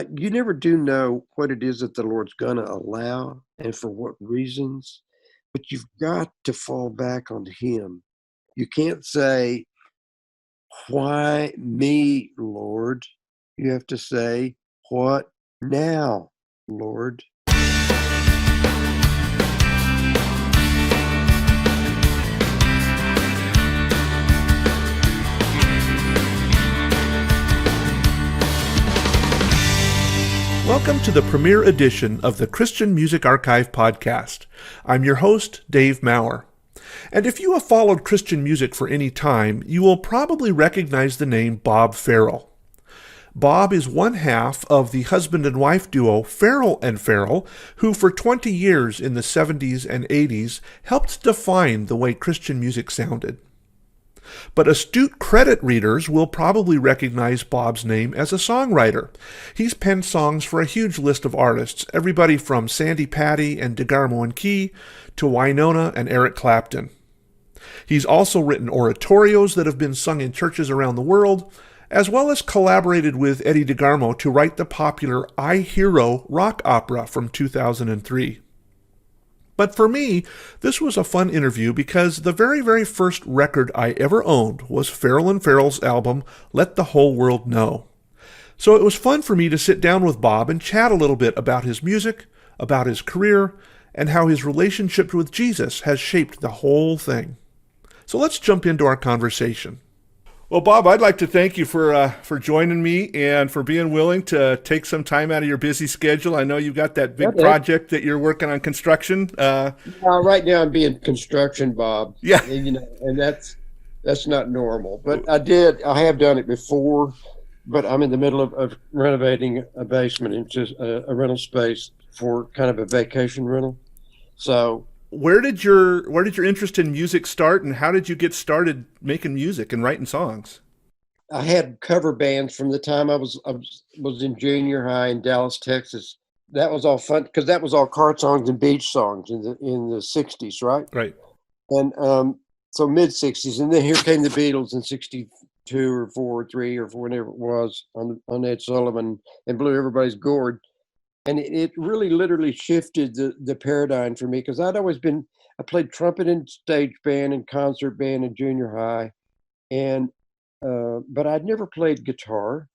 you never do know what it is that the Lord's going to allow and for what reasons, but you've got to fall back on Him. You can't say, "Why me, Lord?" You have to say, "What now, Lord?" Welcome to the premiere edition of the Christian Music Archive podcast. I'm your host, Dave Maurer. And if you have followed Christian music for any time, you will probably recognize the name Bob Farrell. Bob is one half of the husband and wife duo Farrell and Farrell, who for 20 years in the 70s and 80s helped define the way Christian music sounded. But astute credit readers will probably recognize Bob's name as a songwriter. He's penned songs for a huge list of artists, everybody from Sandi Patty and DeGarmo Key to Wynonna and Eric Clapton. He's also written oratorios that have been sung in churches around the world, as well as collaborated with Eddie DeGarmo to write the popular I Hero rock opera from 2003. But for me, this was a fun interview because the very first record I ever owned was Farrell and Farrell's album, Let the Whole World Know. So it was fun for me to sit down with Bob and chat a little bit about his music, about his career, and how his relationship with Jesus has shaped the whole thing. So let's jump into our conversation. Well, Bob, I'd like to thank you for joining me and for being willing to take some time out of your busy schedule. I know you've got that big project that you're working on construction. Right now I'm being construction, Bob. Yeah. And that's not normal. But I have done it before, but I'm in the middle of renovating a basement into a rental space for kind of a vacation rental. So Where did your interest in music start, and how did you get started making music and writing songs? I had cover bands from the time I was in junior high in Dallas, Texas. That was all fun because that was all car songs and beach songs in the 60s, right? Right. And so mid 60s, and then here came the Beatles in 62 or 4 or 3 or 4, whenever it was, on Ed Sullivan, and blew everybody's gourd. And it really literally shifted the paradigm for me because I played trumpet in stage band and concert band in junior high, and but I'd never played guitar.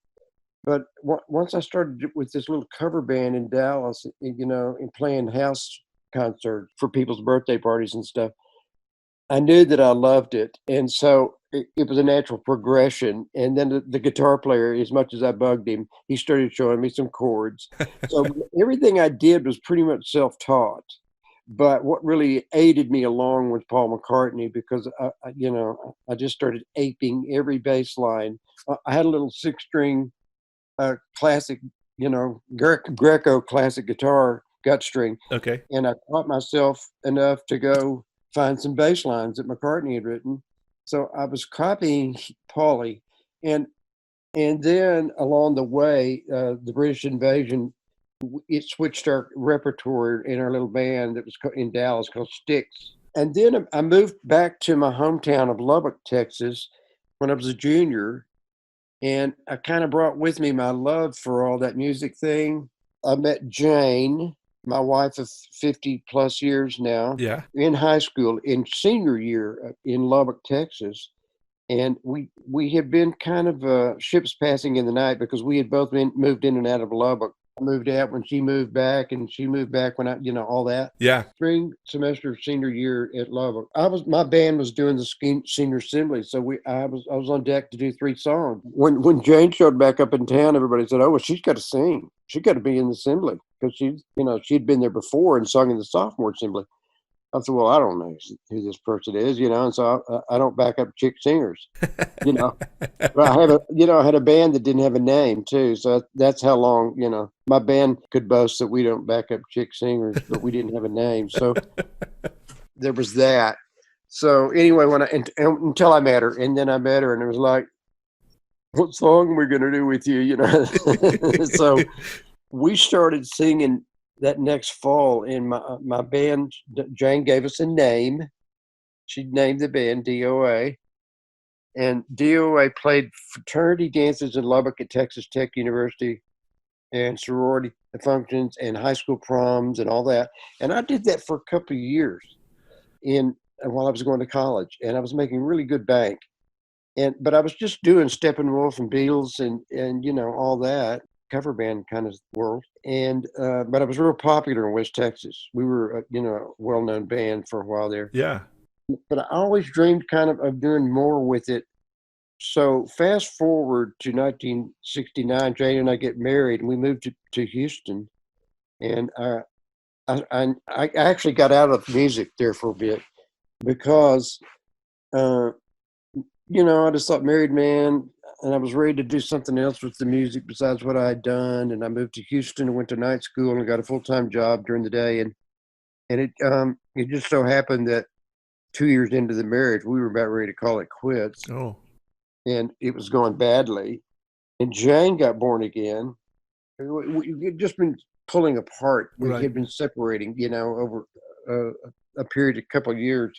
But once I started with this little cover band in Dallas, and playing house concerts for people's birthday parties and stuff, I knew that I loved it. And so it was a natural progression. And then the guitar player, as much as I bugged him, he started showing me some chords. So everything I did was pretty much self-taught. But what really aided me along was Paul McCartney, because I just started aping every bass line. I had a little 6-string classic, Greco classic guitar gut string. Okay. And I taught myself enough to go find some bass lines that McCartney had written. So I was copying Paulie. And then along the way, the British invasion, it switched our repertoire in our little band that was in Dallas called Styx. And then I moved back to my hometown of Lubbock, Texas, when I was a junior. And I kind of brought with me my love for all that music thing. I met Jane, my wife of 50 plus years now, Yeah. in high school, in senior year in Lubbock, Texas. And we have been kind of ships passing in the night because we had both been moved in and out of Lubbock. I moved out when she moved back, and she moved back when all that. Yeah. Spring semester of senior year at Lubbock. My band was doing the senior assembly, so I was on deck to do 3 songs. When Jane showed back up in town, everybody said, "Oh, well, she's got to sing. She's got to be in the assembly," because she'd been there before and sung in the sophomore assembly. I said, "Well, I don't know who this person is, and so I don't back up chick singers, But I had a band that didn't have a name too, so that's how long, my band could boast that we don't back up chick singers, but we didn't have a name, so there was that. So anyway, until I met her, and then I met her, and it was like, "What song are we gonna do with you?" So we started singing that next fall in my band. Jane gave us a name. She named the band DOA. And DOA played fraternity dances in Lubbock at Texas Tech University and sorority functions and high school proms and all that. And I did that for a couple of years while I was going to college, and I was making really good bank. But I was just doing Steppenwolf and Beatles and all that cover band kind of world. But I was real popular in West Texas. We were a well-known band for a while there. Yeah. But I always dreamed kind of doing more with it. So fast forward to 1969, Jane and I get married, and we moved to Houston. And I actually got out of music there for a bit because, I just thought married man, and I was ready to do something else with the music besides what I had done. And I moved to Houston and went to night school and got a full-time job during the day. And it just so happened that 2 years into the marriage, we were about ready to call it quits. Oh. And it was going badly. And Jane got born again. We had just been pulling apart. We Right. had been separating, over a period of a couple of years,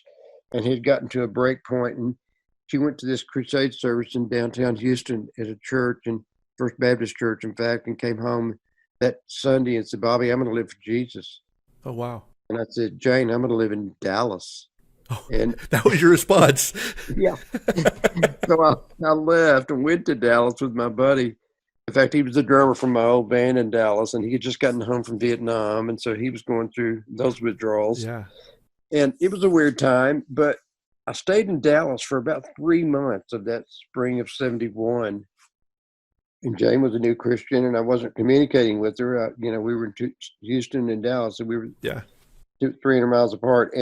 and had gotten to a break point. And she went to this crusade service in downtown Houston at a church, and First Baptist Church, in fact, and came home that Sunday and said, "Bobby, I'm going to live for Jesus." Oh, wow. And I said, "Jane, I'm going to live in Dallas." Oh, and that was your response. Yeah. So I left and went to Dallas with my buddy. In fact, he was the drummer from my old band in Dallas, and he had just gotten home from Vietnam. And so he was going through those withdrawals. Yeah. And it was a weird time, but I stayed in Dallas for about 3 months of that spring of 71. And Jane was a new Christian, and I wasn't communicating with her. We were in Houston and Dallas, and we were 300 miles apart.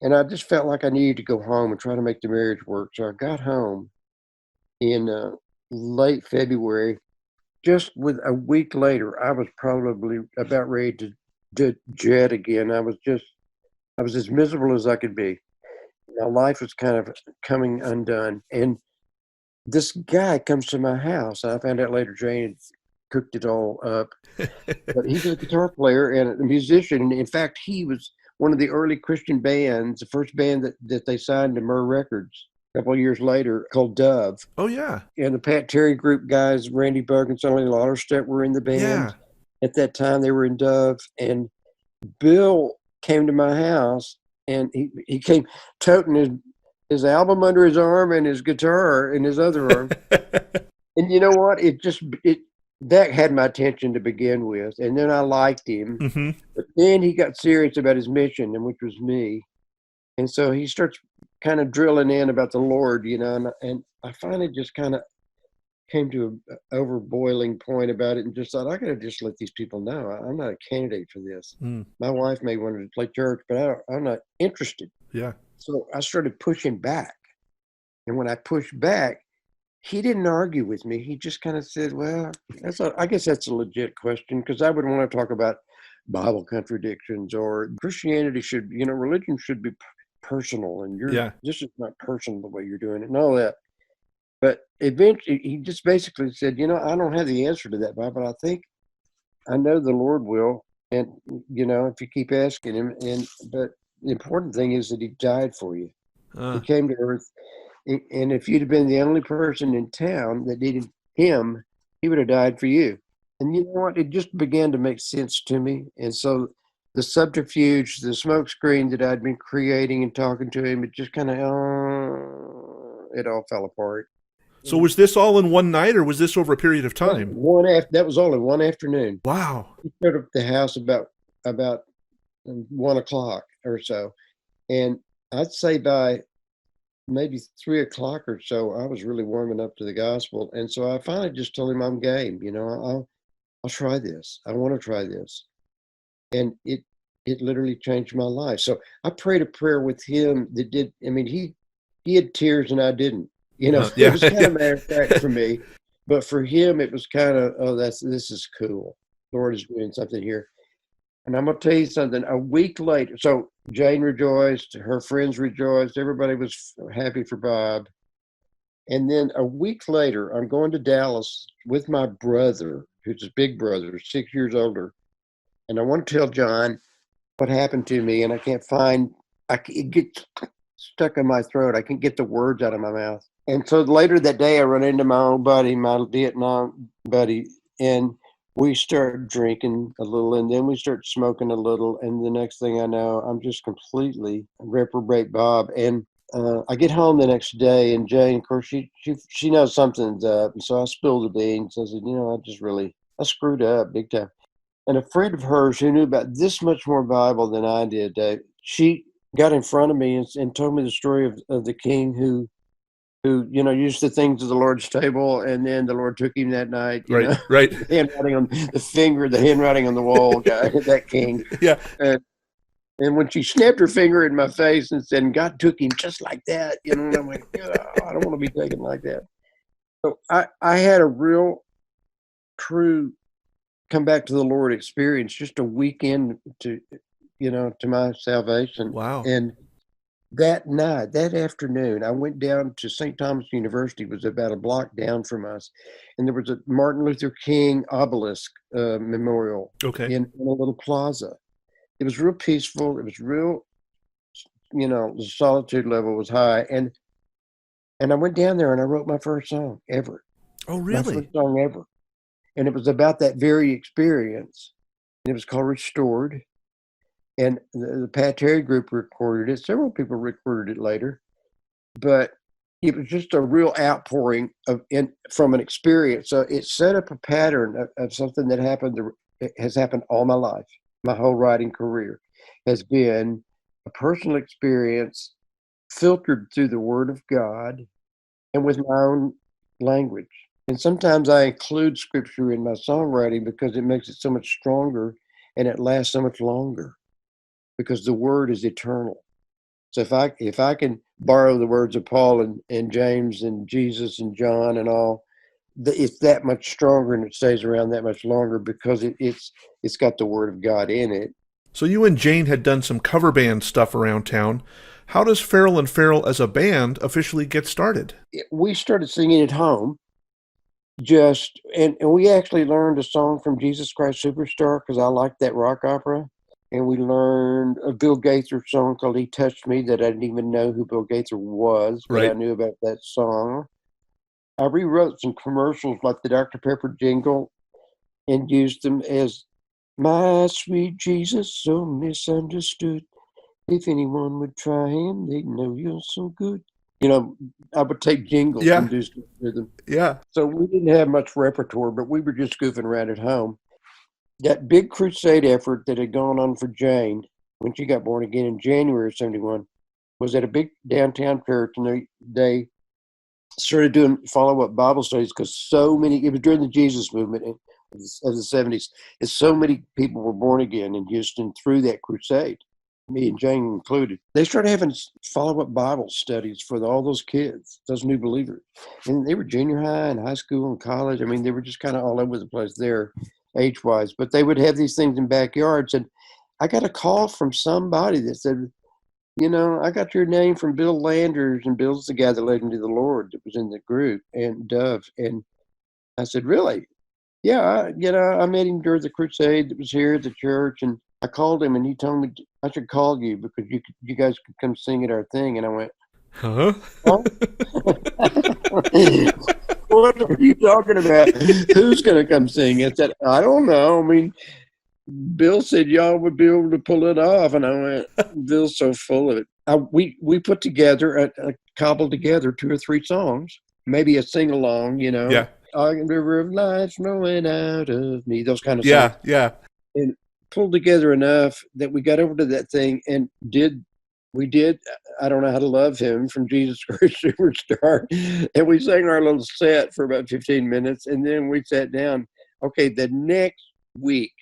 And I just felt like I needed to go home and try to make the marriage work. So I got home in late February. Just with a week later, I was probably about ready to jet again. I was as miserable as I could be. My life was kind of coming undone. And this guy comes to my house. I found out later Jane had cooked it all up. But he's a guitar player and a musician. And in fact, he was one of the early Christian bands, the first band that they signed to Myrrh Records a couple of years later, called Dove. Oh, yeah. And the Pat Terry Group guys, Randy Bug and Sonny Lauderstedt, were in the band. Yeah. At that time, they were in Dove. And Bill came to my house, and he came toting his album under his arm and his guitar in his other arm. And you know what? That had my attention to begin with. And then I liked him. Mm-hmm. But then he got serious about his mission, and which was me. And so he starts kind of drilling in about the Lord, and I finally just kind of came to an overboiling point about it and just thought, I got to just let these people know I'm not a candidate for this. My wife may want to play church, but I'm not interested. Yeah. So I started pushing back. And when I pushed back, he didn't argue with me. He just kind of said, well, I guess that's a legit question, because I would want to talk about Bible contradictions, or Christianity religion should be personal, and this is not personal the way you're doing it and all that. But eventually he just basically said, I don't have the answer to that, Bob, but I think I know the Lord will. And, if you keep asking him, but the important thing is that he died for you. He came to earth. And if you'd have been the only person in town that needed him, he would have died for you. And you know what? It just began to make sense to me. And so the subterfuge, the smoke screen that I'd been creating and talking to him, it just kind of, it all fell apart. So was this all in one night, or was this over a period of time? That was all in one afternoon. Wow. He showed up at the house about 1 o'clock or so. And I'd say by maybe 3 o'clock or so, I was really warming up to the gospel. And so I finally just told him I'm game. I'll try this. I want to try this. And it literally changed my life. So I prayed a prayer with him that did, he had tears and I didn't. It was kind of matter of fact for me. But for him, it was kind of, this is cool. Lord is doing something here. And I'm going to tell you something. A week later, so Jane rejoiced, her friends rejoiced, everybody was happy for Bob. And then a week later, I'm going to Dallas with my brother, who's his big brother, 6 years older. And I want to tell John what happened to me, and it gets stuck in my throat. I can't get the words out of my mouth. And so later that day, I run into my old buddy, my Vietnam buddy, and we start drinking a little, and then we start smoking a little, and the next thing I know, I'm just completely reprobate Bob. And I get home the next day, and Jane, of course, she knows something's up, and so I spilled the beans. I said, I screwed up big time. And a friend of hers who knew about this much more Bible than I did, Dave, she got in front of me and told me the story of the king who used the things of the Lord's table, and then the Lord took him that night. Right. The handwriting on the handwriting on the wall, guy, that king. Yeah. And when she snapped her finger in my face and said, "God took him just like that," and I'm like, I don't want to be taken like that. So I had a real, true come back to the Lord experience just a weekend to my salvation. Wow. And that night, that afternoon, I went down to St. Thomas University. It was about a block down from us, and there was a Martin Luther King obelisk memorial in a little plaza. It was real peaceful. It was real, the solitude level was high, and I went down there and I wrote my first song ever. Oh, really? My first song ever, and it was about that very experience. And it was called "Restored." And the Pat Terry group recorded it. Several people recorded it later, but it was just a real outpouring from an experience. So it set up a pattern of something that has happened all my life. My whole writing career has been a personal experience filtered through the Word of God and with my own language. And sometimes I include scripture in my songwriting because it makes it so much stronger and it lasts so much longer, because the word is eternal. So if I can borrow the words of Paul and James and Jesus and John and all, it's that much stronger and it stays around that much longer because it's got the word of God in it. So you and Jane had done some cover band stuff around town. How does Farrell and Farrell as a band officially get started? We started singing at home. And we actually learned a song from Jesus Christ Superstar because I liked that rock opera. And we learned a Bill Gaither song called "He Touched Me" that I didn't even know who Bill Gaither was, but right. I knew about that song. I rewrote some commercials like the Dr. Pepper jingle and used them as "My sweet Jesus, so misunderstood. If anyone would try him, they'd know you're so good." I would take jingles and do stuff with them. Yeah. So we didn't have much repertoire, but we were just goofing around at home. That big crusade effort that had gone on for Jane when she got born again in January of 71 was at a big downtown church, and they started doing follow-up Bible studies because it was during the Jesus movement of the 70s, and so many people were born again in Houston through that crusade, me and Jane included. They started having follow-up Bible studies for all those kids, those new believers. And they were junior high and high school and college. I mean, they were just kind of all over the place there, age-wise. But they would have these things in backyards. And I got a call from somebody that said, I got your name from Bill Landers, and Bill's the guy that led me to the Lord that was in the group, and Dove. And I said, really? Yeah, I met him during the crusade that was here at the church, and I called him, and he told me I should call you because you guys could come sing at our thing. And I went, huh? What are you talking about? Who's going to come sing? I said, I don't know. I mean, Bill said y'all would be able to pull it off. And I went, Bill's so full of it. We put together, cobbled together 2 or 3 songs, maybe a sing-along, Yeah. River of life flowing out of me, those kind of songs. Yeah. And pulled together enough that we got over to that thing and we did I Don't Know How to Love Him from Jesus Christ Superstar, and we sang our little set for about 15 minutes, and then we sat down. Okay, the next week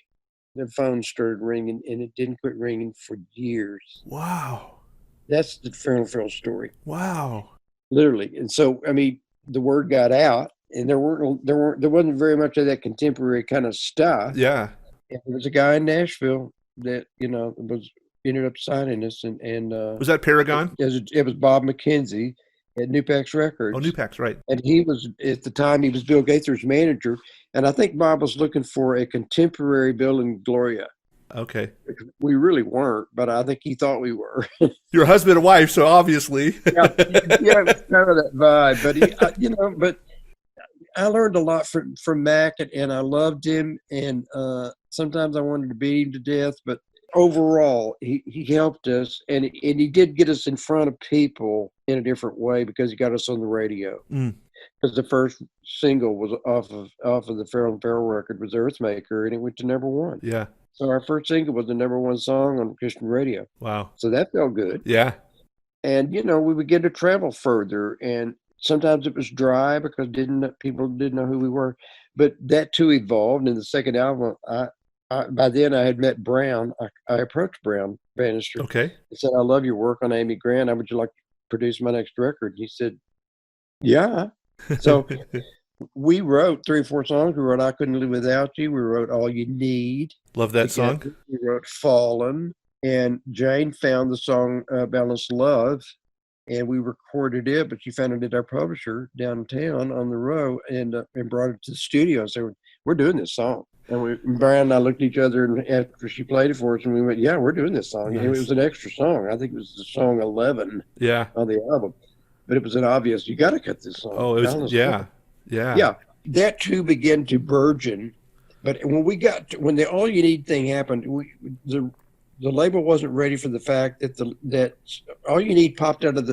the phone started ringing, and it didn't quit ringing for years. Wow. That's the Farrell and Farrell story. Wow. Literally. And so, I mean, the word got out, and there wasn't very much of that contemporary kind of stuff. Yeah. And there was a guy in Nashville that ended up signing us, and was that Paragon? It was Bob McKenzie at New Pax Records. Oh, New Pax, right. And he was, at the time, he was Bill Gaither's manager, and I think Bob was looking for a contemporary Bill and Gloria. Okay. We really weren't, but I think he thought we were. You're a husband and wife, so obviously. yeah, it was kind of that vibe. But but I learned a lot from Mac, and I loved him. And sometimes I wanted to beat him to death, but overall, he helped us, and he did get us in front of people in a different way because he got us on the radio. Because the first single was off of the Farrell and Farrell record was Earthmaker, and it went to #1. Yeah. So our first single was the #1 song on Christian radio. Wow. So that felt good. Yeah. And we began to travel further, and sometimes it was dry because people didn't know who we were. But that too evolved. In the second album, by then I had met Brown. I approached Brown Bannister. Okay. I said, "I love your work on Amy Grant. Would you like to produce my next record?" He said, "Yeah." So we wrote 3 or 4 songs. We wrote "I Couldn't Live Without You." We wrote "All You Need." Love that song. We wrote "Fallen." And Jane found the song Boundless Love, and we recorded it, but she found it at our publisher downtown on the road and brought it to the studio and said, "We're doing this song." And Brian and I looked at each other and after she played it for us, and we went, "Yeah, we're doing this song." Nice. And it was an extra song. I think it was the song 11 on the album. But it was an obvious, you got to cut this song. Oh, it was, yeah. That too began to burgeon. But when the All You Need thing happened, the label wasn't ready for the fact that All You Need popped out of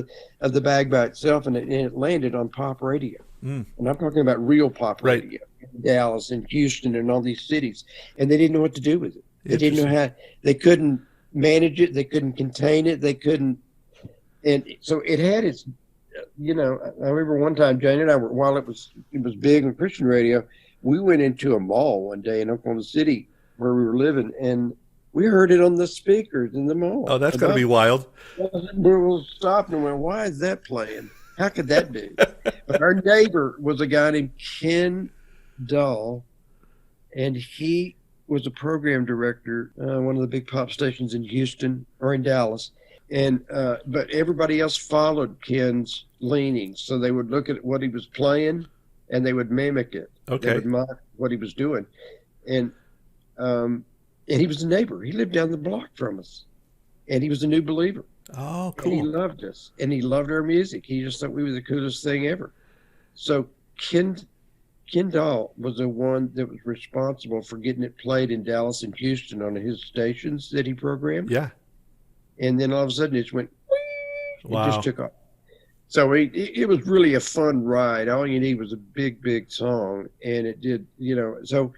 the bag by itself, and it landed on pop radio. And I'm talking about real pop radio in Dallas and Houston and all these cities, and they didn't know what to do with it. They didn't know how. They couldn't manage it. They couldn't contain it. They couldn't, and so it had its. I remember one time Jane and I were, while it was big on Christian radio, we went into a mall one day in Oklahoma City where we were living, and we heard it on the speakers in the mall. Oh, that's got to be wild. We stopped and went, "Why is that playing? How could that be?" But our neighbor was a guy named Ken Dahl, and he was a program director, one of the big pop stations in Houston or in Dallas. And but everybody else followed Ken's leanings, so they would look at what he was playing and they would mimic it. Okay. They would mock what he was doing, and he was a neighbor. He lived down the block from us, and he was a new believer. Oh, cool. And he loved us, and he loved our music. He just thought we were the coolest thing ever. So Ken Dahl was the one that was responsible for getting it played in Dallas and Houston on his stations that he programmed. Yeah. And then all of a sudden it just went, wow. It just took off. So it was really a fun ride. All You Need was a big, big song, and it did, So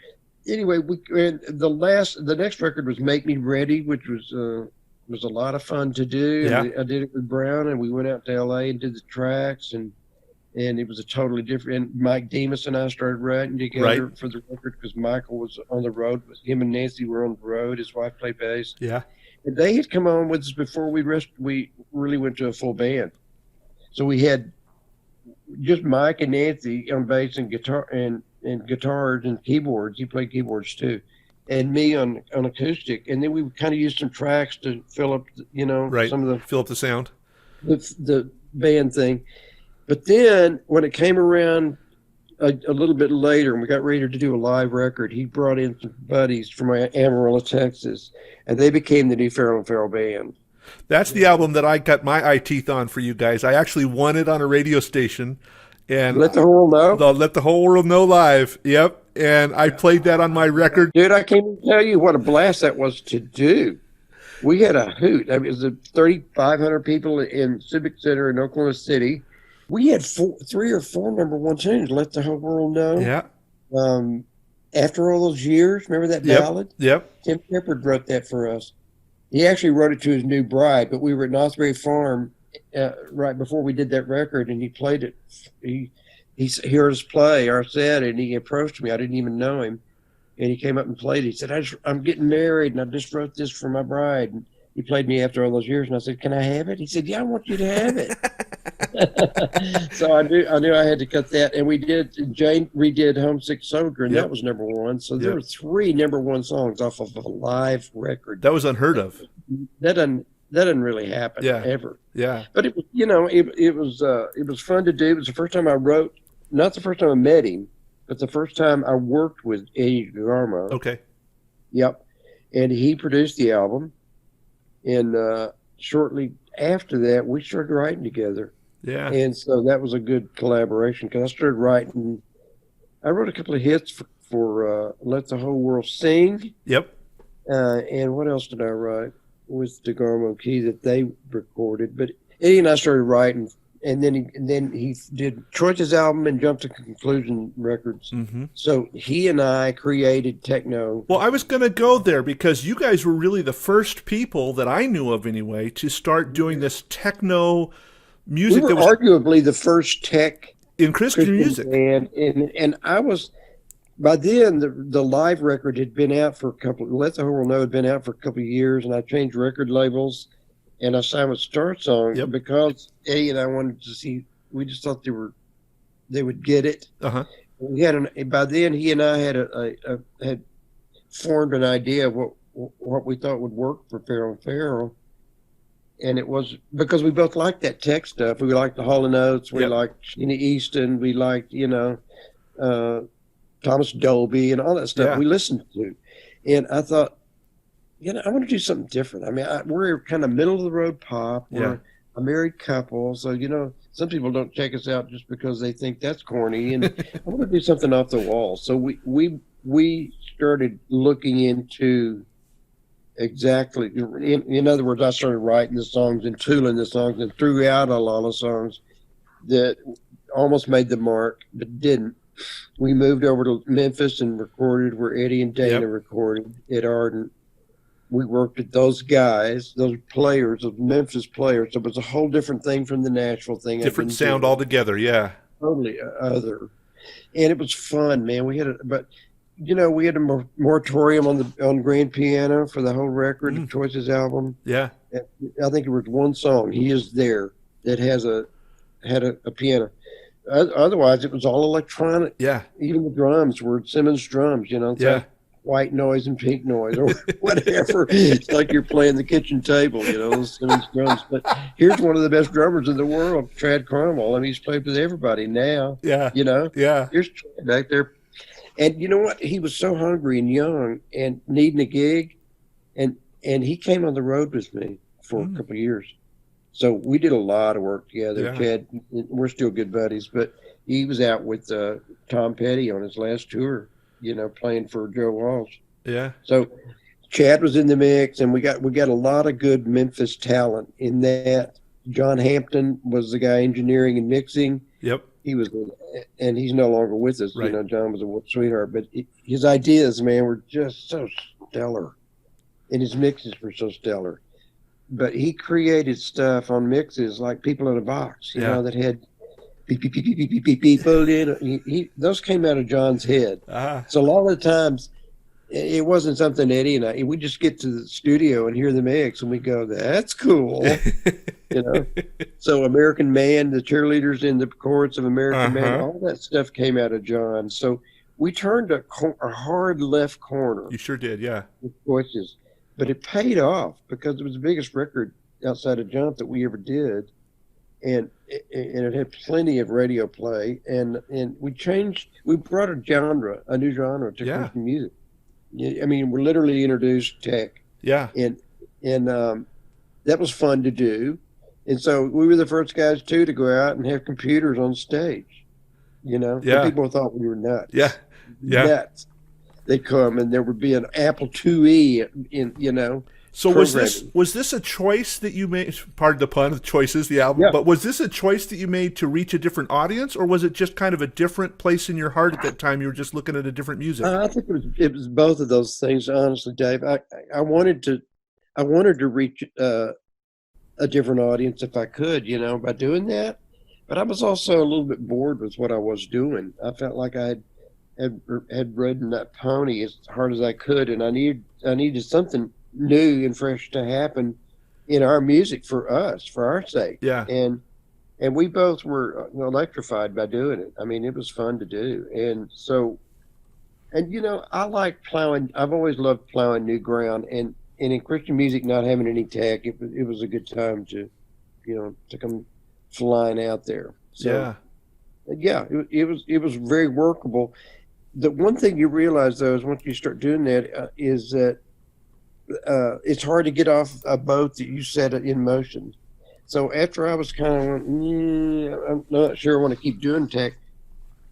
anyway, the next record was Make Me Ready, which was a lot of fun to do. Yeah. I did it with Brown, and we went out to LA and did the tracks, and it was a totally different. And Mike Demas and I started writing together for the record because Michael was on the road. Him and Nancy were on the road. His wife played bass. Yeah. And they had come on with us before we really went to a full band. So we had just Mike and Nancy on bass and guitar and guitars and keyboards. He played keyboards too, and me on acoustic. And then we kind of used some tracks to fill up, some of fill up the sound, the band thing. But then when it came around a little bit later, and we got ready to do a live record, he brought in some buddies from Amarillo, Texas, and they became the new Farrell and Farrell band. That's the album that I got my eye teeth on for you guys. I actually won it on a radio station. And Let the Whole World Know? Let the Whole World Know live. Yep. And I played that on my record. Dude, I can't even tell you what a blast that was to do. We had a hoot. I mean, it was 3,500 people in Civic Center in Oklahoma City. We had 3 or 4 #1 tunes, Let the Whole World Know. Yeah. After All Those Years, remember that ballad? Yep. Tim Shepard wrote that for us. He actually wrote it to his new bride, but we were at Osprey Farm right before we did that record, and he played it. He heard us play our set, and he approached me. I didn't even know him, and he came up and played it. He said, I'm getting married, and I just wrote this for my bride. And he played me After All Those Years, and I said, "Can I have it?" He said, "Yeah, I want you to have it." So I knew I had to cut that, and we did. Jane redid "Homesick Soldier," and that was #1. So there were 3 #1 songs off of a live record. That was unheard of. That doesn't really happen ever. Yeah. But it was, it was fun to do. It was the first time I wrote. Not the first time I met him, but the first time I worked with Eddie DeGarmo. Okay. Yep, and he produced the album, and shortly after that, we started writing together. Yeah. And so that was a good collaboration because I started writing I wrote a couple of hits for Let the Whole World Sing. Yep. And what else did I write with DeGarmo Key that they recorded? But Eddie and I started writing, and then he did Choices album and jumped to Conclusion Records. Mm-hmm. So he and I created techno. Well, I was going to go there because you guys were really the first people that I knew of anyway to start doing this techno music. We were arguably the first tech in Christian music. Band, and I was, by then the live record had been out for a couple, Let the Whole World Know had been out for a couple of years, and I changed record labels, and I signed with Star Song because Eddie and I wanted to see, we just thought they would get it. Uh-huh. We had by then he and I had formed an idea of what we thought would work for Farrell and Farrell. And it was because we both liked that tech stuff. We liked the Hall & Oates. We liked Easton. We liked, Thomas Dolby and all that stuff we listened to. And I thought, I want to do something different. I mean, we're kind of middle of the road pop. We're a married couple. So, some people don't check us out just because they think that's corny. And I want to do something off the wall. So we started looking into exactly. In other words, I started writing the songs and tooling the songs and threw out a lot of songs that almost made the mark but didn't. We moved over to Memphis and recorded where Eddie and Dana recorded at Ardent. We worked with those guys, those players, those Memphis players. So it was a whole different thing from the Nashville thing. Different sound altogether, yeah. Totally other. And it was fun, man. We had we had a moratorium on grand piano for the whole record, the Choices album. Yeah. I think there was one song, He Is There, that had a piano. Otherwise, it was all electronic. Yeah. Even the drums were Simmons drums, It's like white noise and pink noise or whatever. It's like you're playing the kitchen table, those Simmons drums. But here's one of the best drummers in the world, Trad Cromwell. I mean, he's played with everybody now. Yeah. Yeah. Here's Trad back there. And you know what? He was so hungry and young and needing a gig. And he came on the road with me for a couple of years. So we did a lot of work together. Yeah. Chad, we're still good buddies, but he was out with Tom Petty on his last tour, playing for Joe Walsh. Yeah. So Chad was in the mix, and we got a lot of good Memphis talent in that. John Hampton was the guy engineering and mixing. Yep. He was, and he's no longer with us. Right. John was a sweetheart, but his ideas, man, were just so stellar, and his mixes were so stellar. But he created stuff on mixes like People in a Box, that had beep, beep, beep, beep, beep, beep, beep, beep. Those came out of John's head. Uh-huh. So a lot of the times, it wasn't something Eddie and I, we just get to the studio and hear the mix and we go, that's cool. So American Man, the cheerleaders in the chorus of American Man, all that stuff came out of John. So we turned a hard left corner. You sure did, yeah. With Choices. But it paid off because it was the biggest record outside of Jump that we ever did. And it had plenty of radio play. And we brought a new genre to Christian music. I mean, we literally introduced tech. Yeah. And that was fun to do. And so we were the first guys, too, to go out and have computers on stage. Yeah. And people thought we were nuts. Yeah. Nuts. They'd come and there would be an Apple IIe in. So was this a choice that you made? Pardon the pun, Choices, the album. Yeah. But was this a choice that you made to reach a different audience, or was it just kind of a different place in your heart at that time? You were just looking at a different music. I think it was both of those things, honestly, Dave. I wanted to reach a different audience if I could, by doing that. But I was also a little bit bored with what I was doing. I felt like I had ridden that pony as hard as I could, and I needed something new and fresh to happen in our music for us, for our sake. Yeah. And we both were electrified by doing it. I mean, it was fun to do. And so, I like plowing. I've always loved plowing new ground, and in Christian music, not having any tech, it was a good time to come flying out there. So, it was very workable. The one thing you realize, though, is once you start doing that, is that it's hard to get off a boat that you set in motion. So after I was kind of, I'm not sure I want to keep doing tech,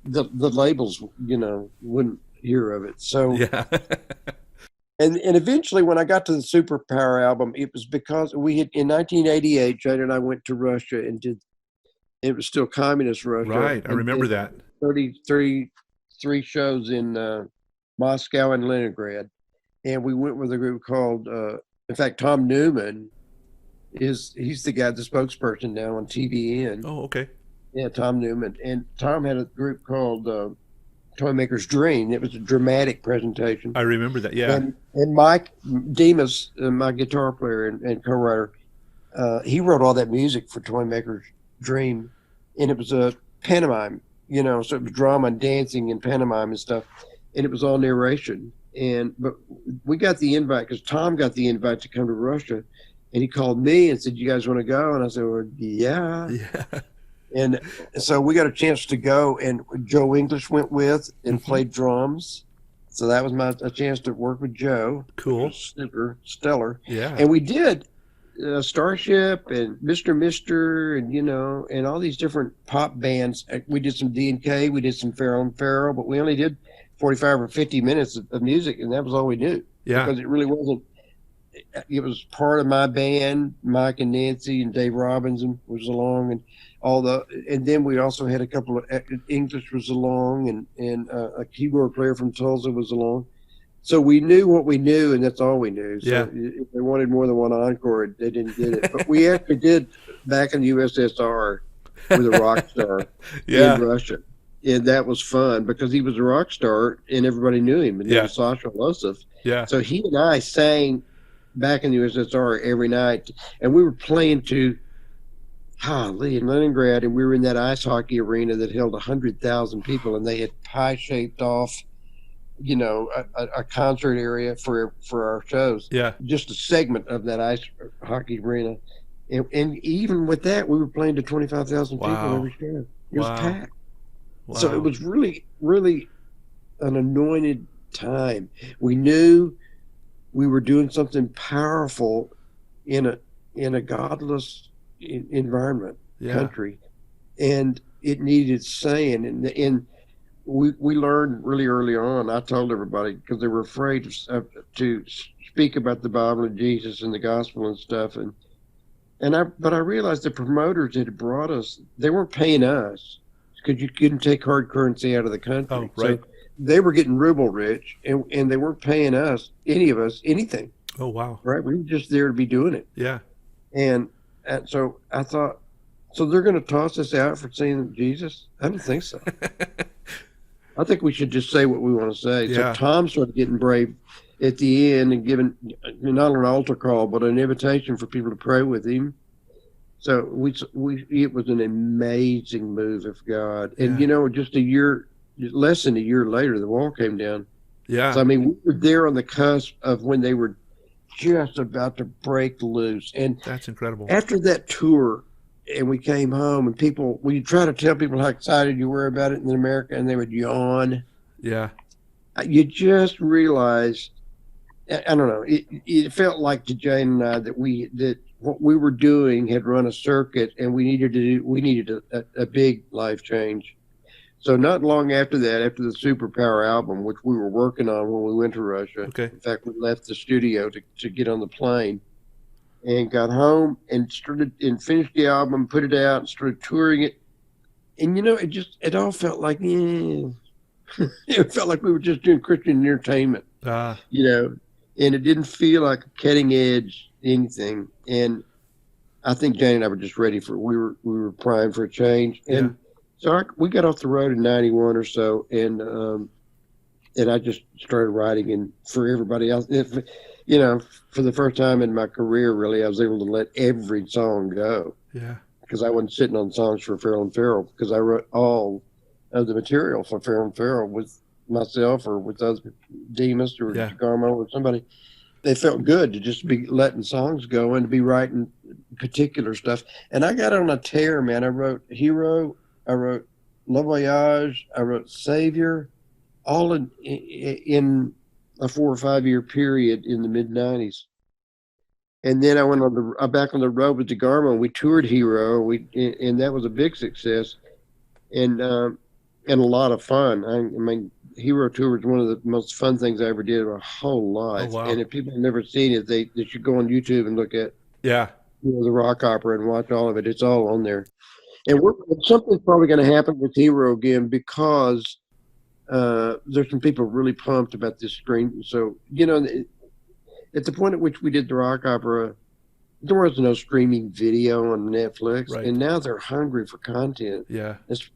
the labels, wouldn't hear of it. So Yeah. and eventually, when I got to the Superpower album, it was because we had in 1988, Jane and I went to Russia and did. It was still communist Russia, Right. I and remember did that. 33 shows in Moscow and Leningrad, and we went with a group called. In fact, Tom Newman he's the guy, the spokesperson now on TVN. Oh, okay. Yeah, Tom Newman, and Tom had a group called Toymaker's Dream. It was a dramatic presentation. I remember that. Yeah. And Mike Demas, my guitar player and co-writer, he wrote all that music for Toymaker's Dream, and it was a pantomime, so it was drama and dancing and pantomime and stuff, and it was all narration. But we got the invite because Tom got the invite to come to Russia, and he called me and said, "You guys want to go?" And I said, "Well, yeah." Yeah. And so we got a chance to go, and Joe English went with and played drums. So that was a chance to work with Joe. Cool. Super stellar. Yeah. And we did Starship and Mr. and all these different pop bands. We did some D&K, we did some Farrell and Farrell, but we only did 45 or 50 minutes of music, and that was all we did. Yeah. Because it really wasn't. It was part of my band. Mike and Nancy and Dave Robinson was along, and then we also had a couple of English was along, and a keyboard player from Tulsa was along. So we knew what we knew, and that's all we knew. So Yeah. if they wanted more than one encore, they didn't get it. But we actually did back in the USSR with a rock star Yeah. in Russia. And that was fun because he was a rock star and everybody knew him. And he was Sasha Losov. Yeah. So he and I sang back in the USSR every night. And we were playing to in Leningrad, and we were in that ice hockey arena that held 100,000 people, and they had pie-shaped off, a concert area for our shows. Yeah. Just a segment of that ice hockey arena. And even with that, we were playing to 25,000 people Wow. every show. It was packed. Wow. So it was really, really an anointed time. We knew we were doing something powerful in a godless environment, country, and it needed saying. And we learned really early on. I told everybody because they were afraid to speak about the Bible and Jesus and the gospel and stuff. But I realized the promoters that had brought us, they weren't paying us because you couldn't take hard currency out of the country. Oh, right. So they were getting ruble rich, and they weren't paying us, any of us, anything. Oh, wow. Right? We were just there to be doing it. Yeah. And so I thought, so they're going to toss us out for saying Jesus? I don't think so. I think we should just say what we want to say. Yeah. So Tom started getting brave at the end and giving not an altar call, but an invitation for people to pray with him. So it was an amazing move of God. And, just less than a year later, the wall came down. Yeah. So, I mean, we were there on the cusp of when they were just about to break loose. And that's incredible. After that tour, and we came home, and we try to tell people how excited you were about it in America, and they would yawn. Yeah. You just realized, I don't know, it felt like to Jane and I that what we were doing had run a circuit, and we needed a big life change. So not long after that, after the Superpower album, which we were working on when we went to Russia. Okay. In fact, we left the studio to get on the plane and got home and finished the album, put it out, and started touring it. And, it all felt like, it felt like we were just doing Christian entertainment, and it didn't feel like cutting edge anything. And I think Jane and I were just ready we were primed for a change. And so we got off the road in 91 or so, and I just started writing. And for everybody else, for the first time in my career, really, I was able to let every song go. Yeah. Because I wasn't sitting on songs for Farrell and Farrell, because I wrote all of the material for Farrell and Farrell with myself or with other Demas or DeGarmo or somebody. They felt good to just be letting songs go and to be writing particular stuff. And I got on a tear, man. I wrote Hero, I wrote Le Voyage, I wrote Savior, all in a 4 or 5 year period in the mid 90s. And then I went back on the road with DeGarmo. We toured Hero, and that was a big success. And and a lot of fun. I mean, Hero Tour was one of the most fun things I ever did in my whole life. Oh, wow. And if people have never seen it, they should go on YouTube and look at Yeah. the rock opera and watch all of it. It's all on there. And something's probably going to happen with Hero again because there's some people really pumped about this stream. So, at the point at which we did the rock opera, there was no streaming video on Netflix, Right. and now they're hungry for content. Yeah.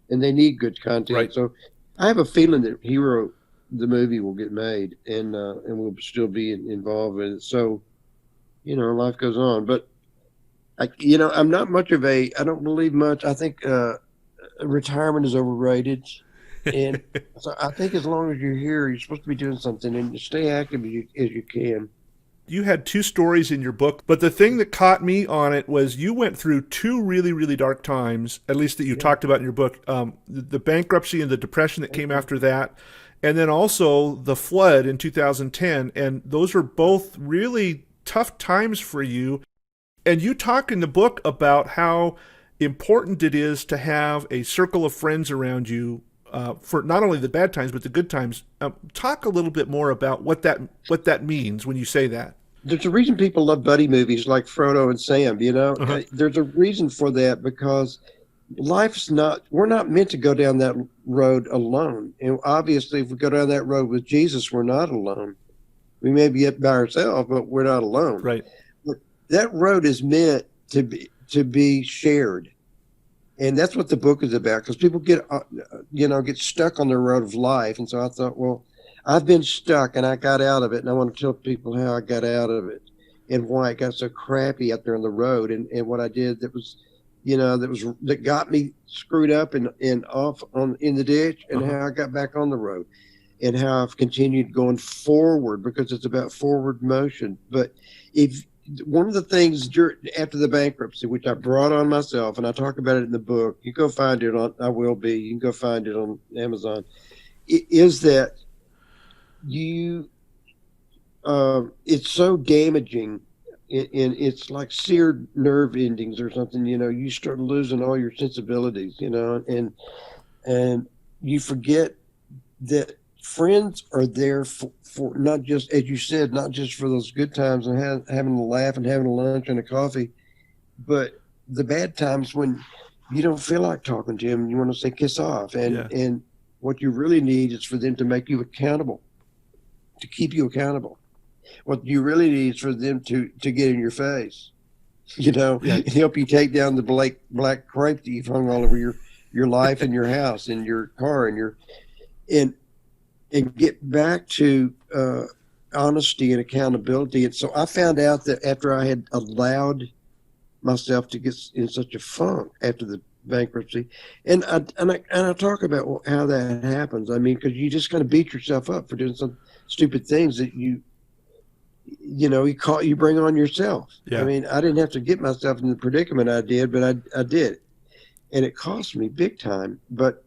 And they need good content. Right. So I have a feeling that Hero, the movie, will get made, and we'll still be involved with it. So, life goes on. But I'm not much of I don't believe much. I think retirement is overrated. And so I think as long as you're here, you're supposed to be doing something and stay active as you can. You had two stories in your book, but the thing that caught me on it was you went through two really, really dark times, at least that you talked about in your book, the bankruptcy and the depression that came after that, and then also the flood in 2010. And those are both really tough times for you. And you talk in the book about how important it is to have a circle of friends around you for not only the bad times, but the good times. Talk a little bit more about what that means when you say that. There's a reason people love buddy movies like Frodo and Sam, Uh-huh. There's a reason for that because we're not meant to go down that road alone. And obviously, if we go down that road with Jesus, we're not alone. We may be by ourselves, but we're not alone. Right. That road is meant to be shared. And that's what the book is about, because people get stuck on the road of life. And so I thought, well, I've been stuck and I got out of it. And I want to tell people how I got out of it and why it got so crappy out there on the road. And what I did that got me screwed up and off in the ditch, and how I got back on the road and how I've continued going forward, because it's about forward motion. But one of the things after the bankruptcy, which I brought on myself, and I talk about it in the book, you go find it on, you can go find it on Amazon, is that it's so damaging, and it's like seared nerve endings or something, you start losing all your sensibilities, and you forget that friends are there for not just, as you said, not just for those good times and having a laugh and having a lunch and a coffee, but the bad times when you don't feel like talking to them, you want to say kiss off. And what you really need is for them to make you accountable, to keep you accountable. What you really need is for them to get in your face, and help you take down the black crepe that you've hung all over your life and your house and your car and get back to honesty and accountability. And so I found out that after I had allowed myself to get in such a funk after the bankruptcy, and I talk about how that happens. I mean, because you just kind of beat yourself up for doing some stupid things that you bring on yourself. Yeah. I mean, I didn't have to get myself in the predicament I did, but I did, and it cost me big time. But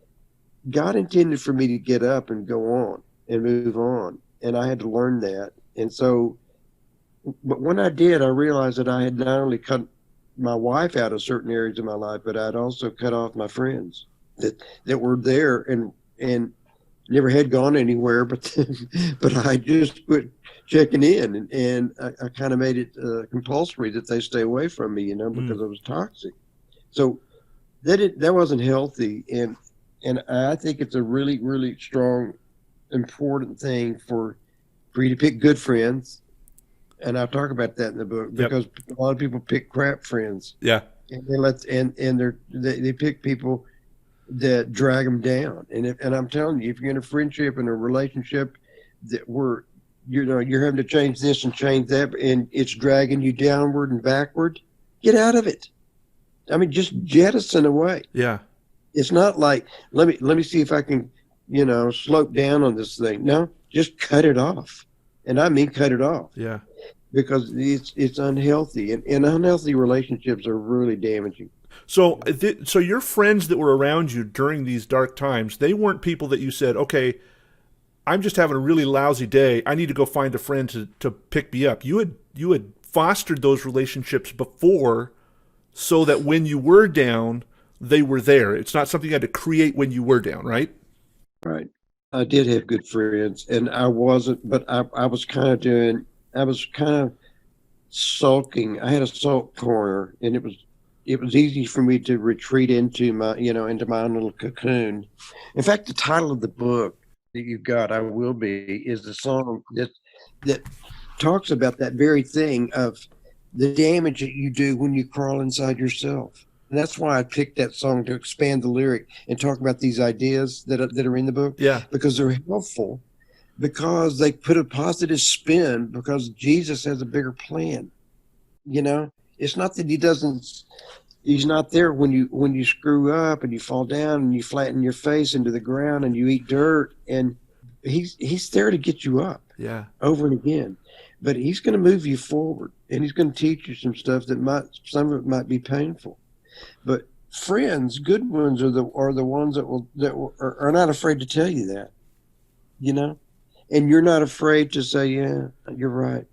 God intended for me to get up and go on and move on. And I had to learn that. And so, but when I did, I realized that I had not only cut my wife out of certain areas of my life, but I'd also cut off my friends that were there and never had gone anywhere, but I just quit checking in. And I kind of made it compulsory that they stay away from me, because I was toxic. So that wasn't healthy. And I think it's a really, really strong, important thing for you to pick good friends. And I talk about that in the book, because a lot of people pick crap friends. Yeah. And they pick people that drag them down. And I'm telling you, if you're in a friendship and a relationship that you're having to change this and change that, and it's dragging you downward and backward, get out of it. I mean, just jettison away. Yeah. It's not like, let me see if I can, slope down on this thing. No, just cut it off. And I mean, cut it off. Yeah. Because it's unhealthy, and unhealthy relationships are really damaging. So your friends that were around you during these dark times, they weren't people that you said, okay, I'm just having a really lousy day, I need to go find a friend to pick me up. You had fostered those relationships before, so that when you were down, they were there. It's not something you had to create when you were down, right? Right. I did have good friends, and I wasn't, but I was kind of sulking. I had a sulk corner, and it was easy for me to retreat into into my own little cocoon. In fact, the title of the book that you've got, "I Will Be," is the song that talks about that very thing of the damage that you do when you crawl inside yourself. And that's why I picked that song to expand the lyric and talk about these ideas that are in the book. Yeah. Because they're helpful, because they put a positive spin, because Jesus has a bigger plan. It's not that he's not there when you screw up and you fall down and you flatten your face into the ground and you eat dirt, and he's there to get you up. Yeah. Over and again. But he's going to move you forward, and he's going to teach you some stuff some of it might be painful. But friends, good ones, are the ones that are not afraid to tell you that, and you're not afraid to say, yeah, you're right.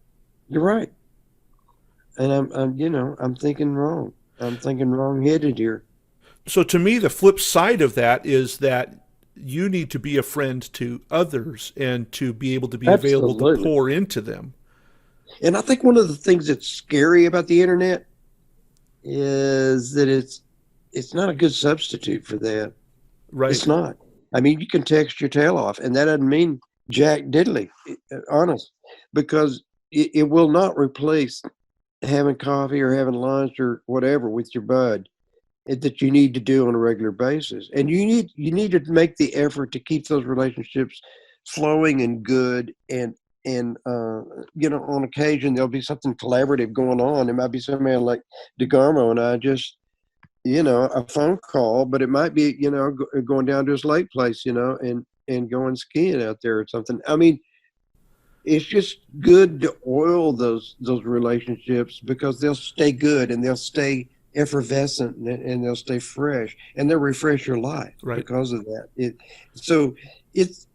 And I'm thinking wrong. I'm thinking wrong-headed here. So to me, the flip side of that is that you need to be a friend to others and to be able to be available to pour into them. And I think one of the things that's scary about the internet is that it's not a good substitute for that. Right. It's not. I mean, you can text your tail off, and that doesn't mean jack diddly, honest, because it will not replace having coffee or having lunch or whatever with your bud that you need to do on a regular basis. And you need to make the effort to keep those relationships flowing and good, and on occasion there'll be something collaborative going on. It might be somebody like DeGarmo and I just, a phone call, but it might be, going down to his lake place, and going skiing out there or something. I mean, it's just good to oil those relationships, because they'll stay good and they'll stay effervescent and they'll stay fresh and they'll refresh your life because of that. So it's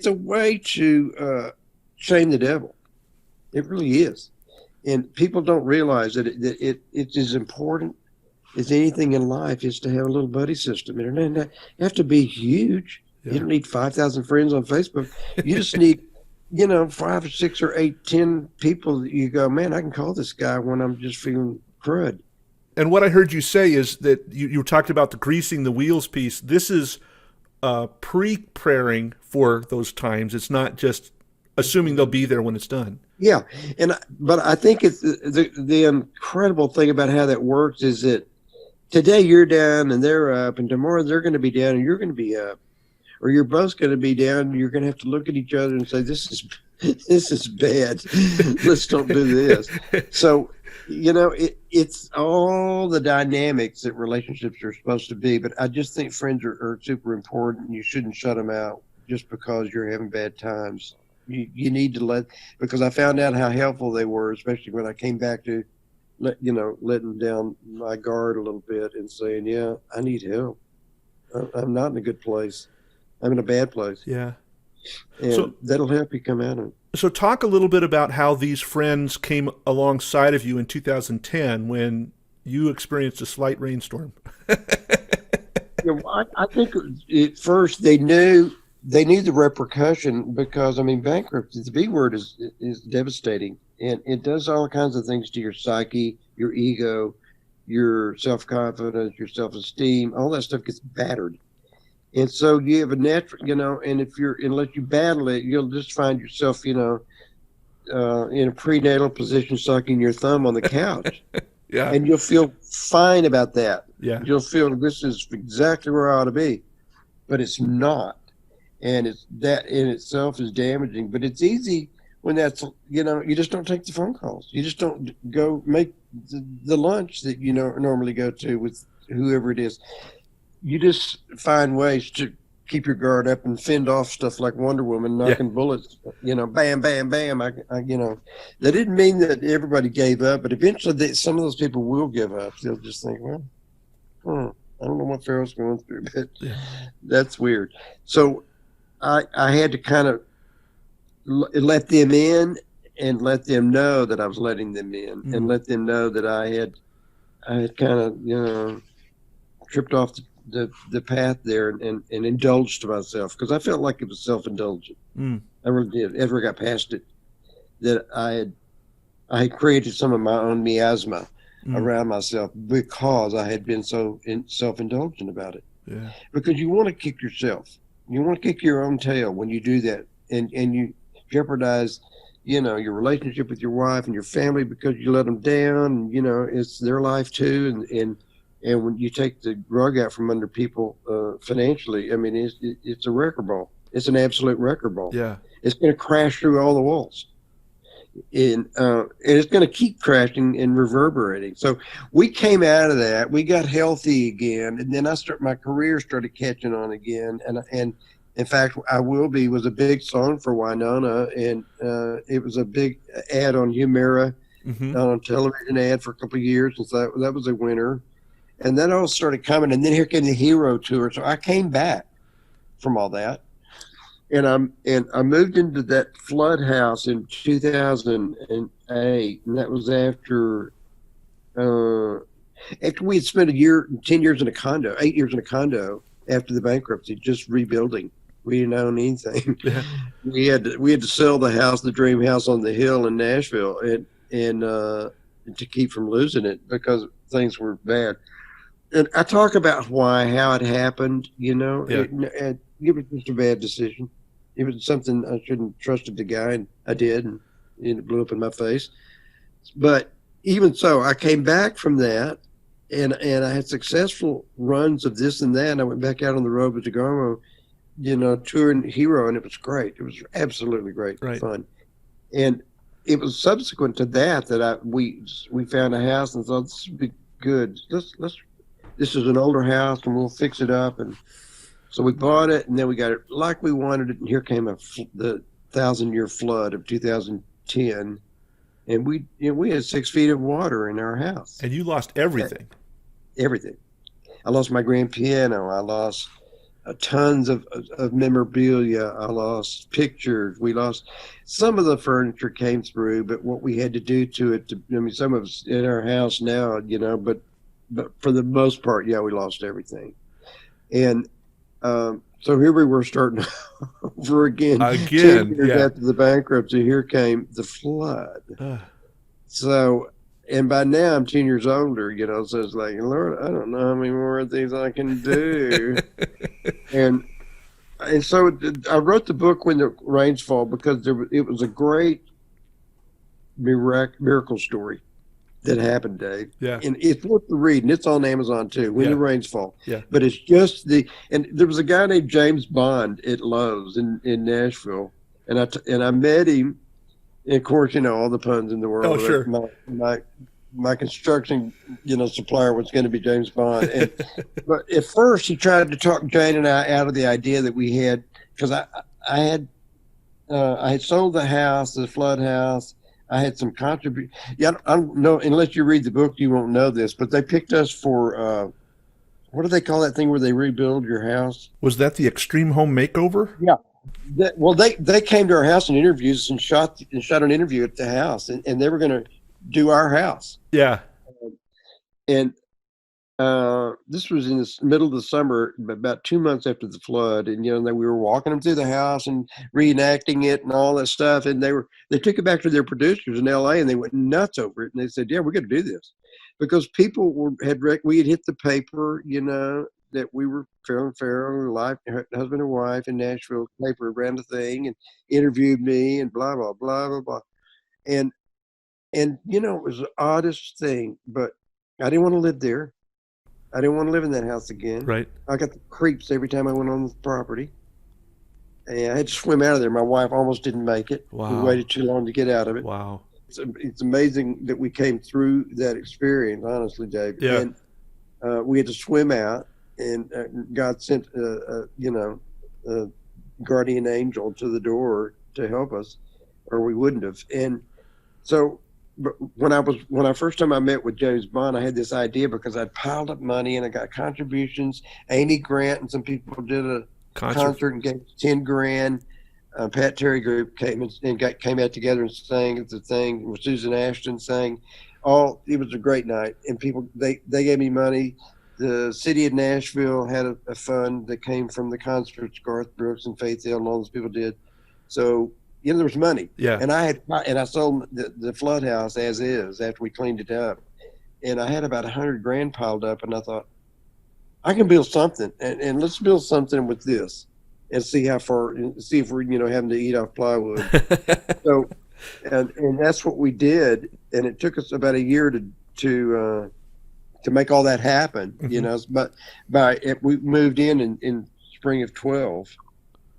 a way to shame the devil. It really is. And people don't realize that it's as important as anything in life is to have a little buddy system. It doesn't have to be huge. Yeah. You don't need 5,000 friends on Facebook. You just need 5 or 6 or 8, 10 people that you go, man, I can call this guy when I'm just feeling crud. And what I heard you say is that you talked about the greasing the wheels piece. This is pre-praying for those times. It's not just assuming they'll be there when it's done. Yeah, but I think it's the incredible thing about how that works is that today you're down and they're up, and tomorrow they're going to be down and you're going to be up, or you're both going to be down. And you're going to have to look at each other and say, "This is bad. Let's don't do this." So, it's all the dynamics that relationships are supposed to be. But I just think friends are super important. You shouldn't shut them out just because you're having bad times. You need to because I found out how helpful they were, especially when I came back to letting down my guard a little bit and saying, yeah, I need help. I'm not in a good place. I'm in a bad place. Yeah. And so that'll help you come out of it. So talk a little bit about how these friends came alongside of you in 2010 when you experienced a slight rainstorm. I think at first they knew the repercussion, because bankruptcy, the B word is devastating, and it does all kinds of things to your psyche, your ego, your self-confidence, your self-esteem. All that stuff gets battered. And so you have a natural, and unless you battle it, you'll just find yourself, in a prenatal position, sucking your thumb on the couch. Yeah. And you'll feel fine about that. Yeah. You'll feel this is exactly where I ought to be, but it's not. And that in itself is damaging. But it's easy when that's, you just don't take the phone calls. You just don't go make the lunch that you normally go to with whoever it is. You just find ways to keep your guard up and fend off stuff like Wonder Woman knocking bullets, bam, bam, bam. That didn't mean that everybody gave up, but eventually some of those people will give up. They'll just think, well, I don't know what Farrell's going through, but that's weird. So I had to kind of let them in and let them know that I was letting them in, and let them know that I had kind of, tripped off the path there and indulged myself, because I felt like it was self-indulgent. I really did. After I got past it, that I had created some of my own miasma around myself because I had been so self-indulgent about it. Yeah. Because you want to kick yourself. You want to kick your own tail when you do that, and you jeopardize, your relationship with your wife and your family because you let them down. It's their life too, and when you take the rug out from under people financially, I mean, it's a wrecker ball. It's an absolute wrecker ball. Yeah. It's going to crash through all the walls. And it's going to keep crashing and reverberating. So we came out of that. We got healthy again, and then my career started catching on again. And in fact, "I Will Be" was a big song for Wynonna, and it was a big ad on Humira, on television ad for a couple of years, and so that was a winner. And then all started coming, and then here came the Hero Tour. So I came back from all that. And I moved into that flood house in 2008, and that was after we had spent 10 years in a condo, 8 years in a condo after the bankruptcy, just rebuilding. We didn't own anything. Yeah. We had to sell the house, the dream house on the hill in Nashville, and to keep from losing it because things were bad. And I talk about how it happened. Yeah. It was just a bad decision. It was something I shouldn't have trusted the guy, and I did, and it blew up in my face. But even so, I came back from that, and I had successful runs of this and that, and I went back out on the road with DeGarmo, touring Hero, and it was great. It was absolutely great, fun. And it was subsequent to that we found a house and thought, this would be good. This is an older house, and we'll fix it up. And so we bought it, and then we got it like we wanted it. And here came the 1,000-year flood of 2010, and we had 6 feet of water in our house. And you lost everything. Everything. I lost my grand piano. I lost tons of memorabilia. I lost pictures. We lost some of the furniture came through, but what we had to do to it, some of it's in our house now, but for the most part, we lost everything. And so here we were starting over again. 10 years after the bankruptcy, here came the flood. So, and by now I'm 10 years older, so it's like, Lord, I don't know how many more of these I can do. and so I wrote the book When the Rains Fall because it was a great miracle story that happened, Dave. Yeah. And it's worth the read, and it's on Amazon too, When the Rains Fall. Yeah. But it's just and there was a guy named James Bond at Lowe's in Nashville, and I met him, and of course, all the puns in the world. Oh, sure. My construction, supplier was going to be James Bond. But at first he tried to talk Jane and I out of the idea that we had, because I had sold the house, the flood house. I had some contribution. Yeah, I don't know, unless you read the book, you won't know this, but they picked us for, what do they call that thing where they rebuild your house? Was that the Extreme Home Makeover? Yeah. They came to our house and interviewed us and shot an interview at the house, and they were going to do our house. Yeah. And this was in the middle of the summer, about 2 months after the flood, and we were walking them through the house and reenacting it and all that stuff. And they took it back to their producers in LA, and they went nuts over it. And they said, "Yeah, we're going to do this," because people we had hit the paper, that we were Farrell and Farrell, husband and wife in Nashville. Paper ran the thing and interviewed me and blah blah blah blah blah. And it was the oddest thing, but I didn't want to live there. I didn't want to live in that house again. Right. I got the creeps every time I went on the property. And I had to swim out of there. My wife almost didn't make it. Wow. We waited too long to get out of it. Wow. It's amazing that we came through that experience, honestly, Dave. Yeah. And we had to swim out, and God sent, a guardian angel to the door to help us, or we wouldn't have. And so, but when I first time I met with James Bond, I had this idea because I'd piled up money and I got contributions. Amy Grant and some people did a concert and gave $10,000. Pat Terry Group came out together and sang at the thing with Susan Ashton sang. It was a great night, and people they gave me money. The city of Nashville had a fund that came from the concerts Garth Brooks and Faith Hill and all those people did. So, there was money. Yeah. And I sold the flood house as is after we cleaned it up. And I had about $100,000 piled up, and I thought, I can build something, and let's build something with this and see how far, see if we're, having to eat off plywood. So, and that's what we did. And it took us about a year to make all that happen, but we moved in spring of 12.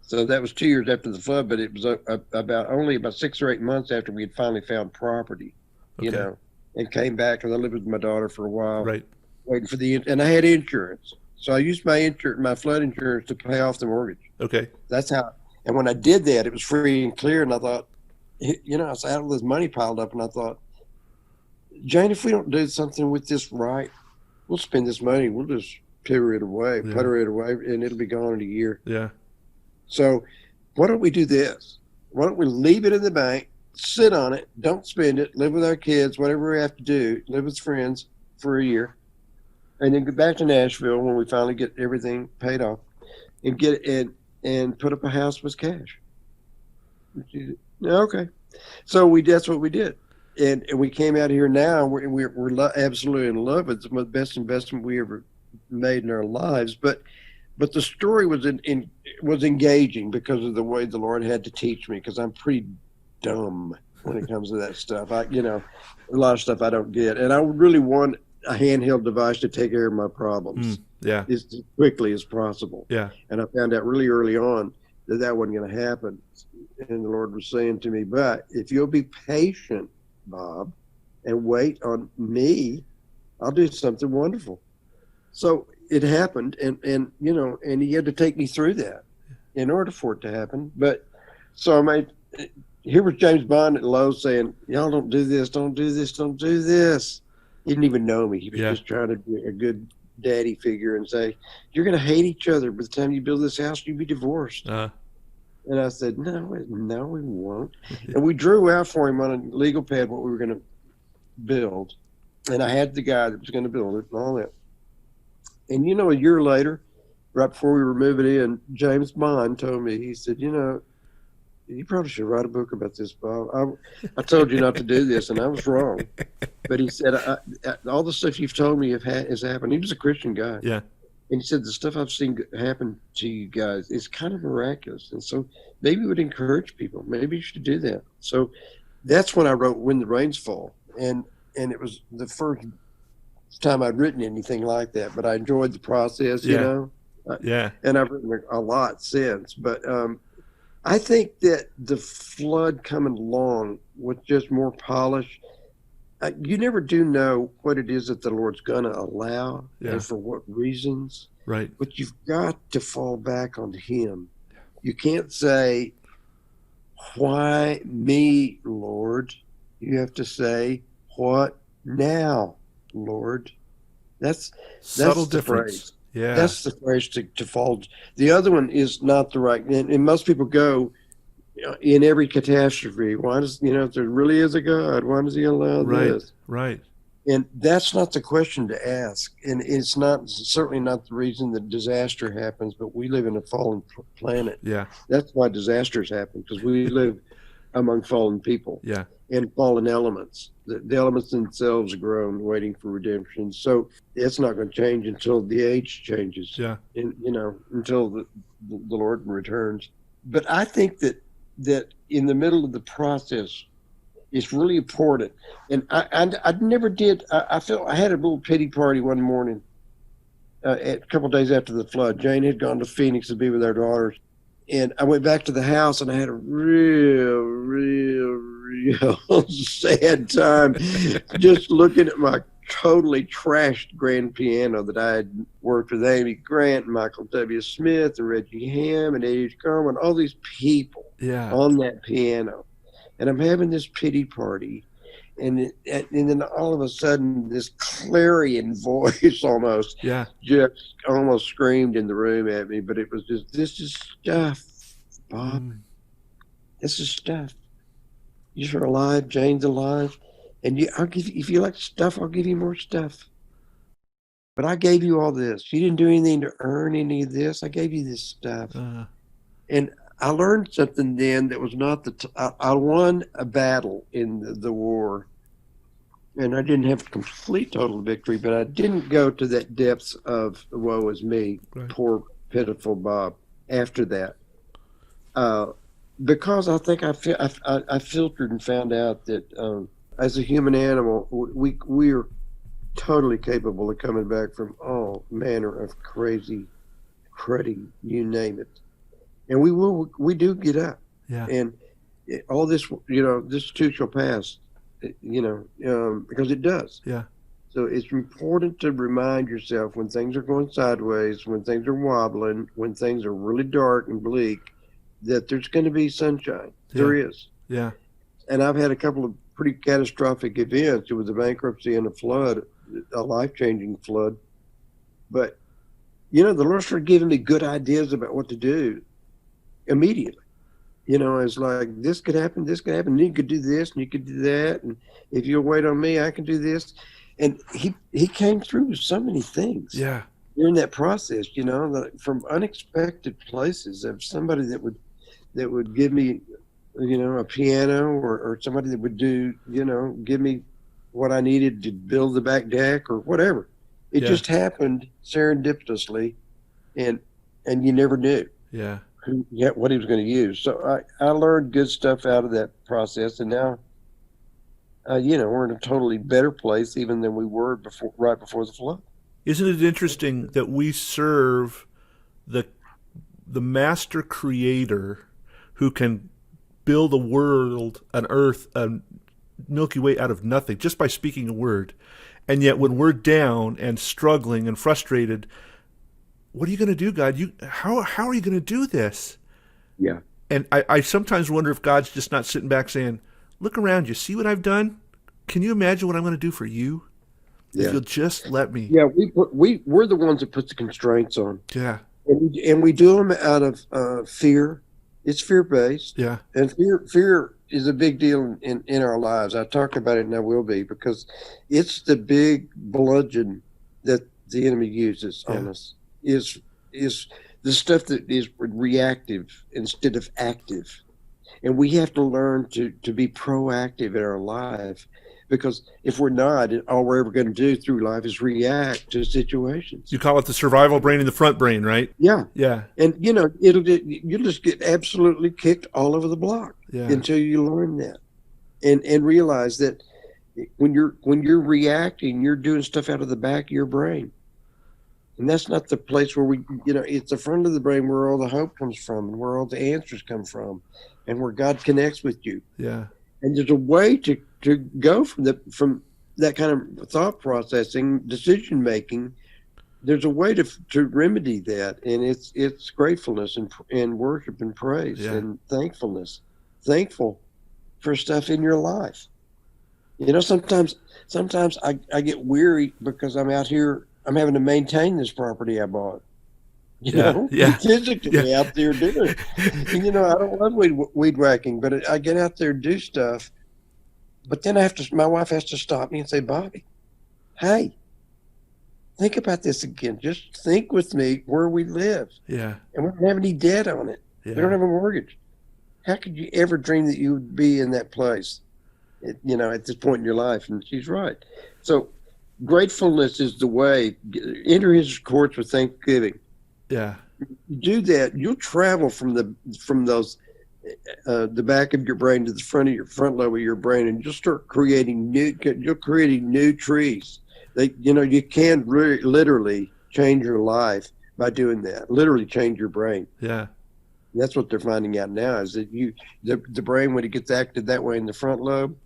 So that was 2 years after the flood, but it was only about 6 or 8 months after we had finally found property, and came back, because I lived with my daughter for a while, right, waiting for and I had insurance. So I used my flood insurance to pay off the mortgage. Okay. That's how, and when I did that, it was free and clear. And I thought, I was out of this money piled up, and I thought, Jane, if we don't do something with this right, we'll spend this money. We'll just putter it away, and it'll be gone in a year. Yeah. So why don't we do this? Why don't we leave it in the bank, sit on it, don't spend it, live with our kids, whatever we have to do, live with friends for a year, and then get back to Nashville when we finally get everything paid off, and get it and put up a house with cash. Okay. So that's what we did. And we came out here now. We're absolutely in love. It's the best investment we ever made in our lives. But the story was was engaging because of the way the Lord had to teach me, because I'm pretty dumb when it comes to that stuff. A lot of stuff I don't get, and I really want a handheld device to take care of my problems as quickly as possible. Yeah. And I found out really early on that wasn't going to happen. And the Lord was saying to me, but if you'll be patient, Bob, and wait on me, I'll do something wonderful. So it happened, and he had to take me through that in order for it to happen. But so here was James Bond at Lowe's saying, y'all don't do this, don't do this, don't do this. He didn't even know me. He was just trying to be a good daddy figure and say, you're going to hate each other. By the time you build this house, you'll be divorced. And I said, no, we won't. And we drew out for him on a legal pad what we were going to build. And I had the guy that was going to build it and all that. And, a year later, right before we were moving in, James Bond told me, he said, you probably should write a book about this, Bob. I told you not to do this, and I was wrong. But he said, all the stuff you've told me has happened. He was a Christian guy. Yeah. And he said, the stuff I've seen happen to you guys is kind of miraculous. And so maybe it would encourage people. Maybe you should do that. So that's when I wrote When the Rains Fall. And it was the first time I'd written anything like that. But I enjoyed the process, And I've written a lot since. But I think that the flood coming along with just more polish, you never do know what it is that the Lord's going to allow and for what reasons. Right. But you've got to fall back on him. You can't say, why me, Lord? You have to say, what now, Lord? That's subtle the difference. Phrase. Yeah. That's the phrase to fall. The other one is not the right. And most people go, in every catastrophe, why does, if there really is a God, why does he allow this? Right. And that's not the question to ask. And it's certainly not the reason that disaster happens, but we live in a fallen planet. Yeah. That's why disasters happen, because we live among fallen people. Yeah. And fallen elements. The elements themselves are grown, waiting for redemption. So it's not going to change until the age changes. Yeah. And, until the Lord returns. But I think that in the middle of the process is really important. And I never did. I felt I had a little pity party one morning, a couple of days after the flood. Jane had gone to Phoenix to be with our daughters. And I went back to the house, and I had a real sad time just looking at my totally trashed grand piano that I had worked with Amy Grant and Michael W. Smith and Reggie Ham and Eddie DeGarmo and all these people on that piano. And I'm having this pity party. And then all of a sudden, this clarion voice almost just almost screamed in the room at me. But it was just, this is stuff, Bob. This is stuff. You're alive. Jane's alive. And if you like stuff, I'll give you more stuff. but I gave you all this. You didn't do anything to earn any of this. I gave you this stuff. And I learned something then that was not I won a battle in the war, and I didn't have complete total victory, but I didn't go to that depths of woe is me, right. Poor, pitiful Bob after that. Because I think I filtered and found out that as a human animal, we're totally capable of coming back from all manner of crazy, cruddy, you name it. And we do get up. Yeah. And all this, this too shall pass, because it does. Yeah. So it's important to remind yourself when things are going sideways, when things are wobbling, when things are really dark and bleak, that there's going to be sunshine. Yeah. There is. Yeah. And I've had a couple of pretty catastrophic events. It was a bankruptcy and a flood, a life-changing flood. But, the Lord started giving me good ideas about what to do immediately. It's like, this could happen, and you could do this, and you could do that. And if you'll wait on me, I can do this. And he came through with so many things. Yeah. During that process, from unexpected places, of somebody that would give me, a piano, or somebody that would do, give me what I needed to build the back deck or whatever. It just happened serendipitously, and you never knew. Yeah. What he was going to use. So I learned good stuff out of that process, and now, we're in a totally better place even than we were right before the flood. Isn't it interesting that we serve the master creator who can build a world, an earth, a Milky Way out of nothing just by speaking a word, and yet when we're down and struggling and frustrated, what are you going to do, God? How are you going to do this? Yeah. And I sometimes wonder if God's just not sitting back saying, look around you, see what I've done? Can you imagine what I'm going to do for you? Yeah. If you'll just let me. Yeah, we're the ones that put the constraints on. Yeah. And we do them out of fear. It's fear-based. Yeah. And fear is a big deal in our lives. I talk about it, and I will be, because it's the big bludgeon that the enemy uses on us. Is the stuff that is reactive instead of active. And we have to learn to be proactive in our life, because if we're not, all we're ever going to do through life is react to situations. You call it the survival brain and the front brain, right? Yeah. Yeah. And, you'll just get absolutely kicked all over the block until you learn that and realize that when you're reacting, you're doing stuff out of the back of your brain. And that's not the place where it's the front of the brain where all the hope comes from and where all the answers come from and where God connects with you. Yeah. And there's a way to go from that kind of thought processing, decision making. There's a way to remedy that. And it's gratefulness and worship and praise and thankfulness. Thankful for stuff in your life. Sometimes I get weary because I'm out here. I'm having to maintain this property I bought. Physically out there doing it. And, I don't love weed whacking, but I get out there and do stuff. But then my wife has to stop me and say, Bobby, hey, think about this again. Just think with me where we live. Yeah. And we don't have any debt on it. Yeah. We don't have a mortgage. How could you ever dream that you would be in that place, at this point in your life? And she's right. So, gratefulness is the way. Enter his courts with thanksgiving. Yeah. You do that, you'll travel from those the back of your brain to the front lobe of your brain, and you'll start creating new trees. You can really, literally change your life by doing that. Literally change your brain. Yeah. And that's what they're finding out now, is that the brain, when it gets active that way in the front lobe,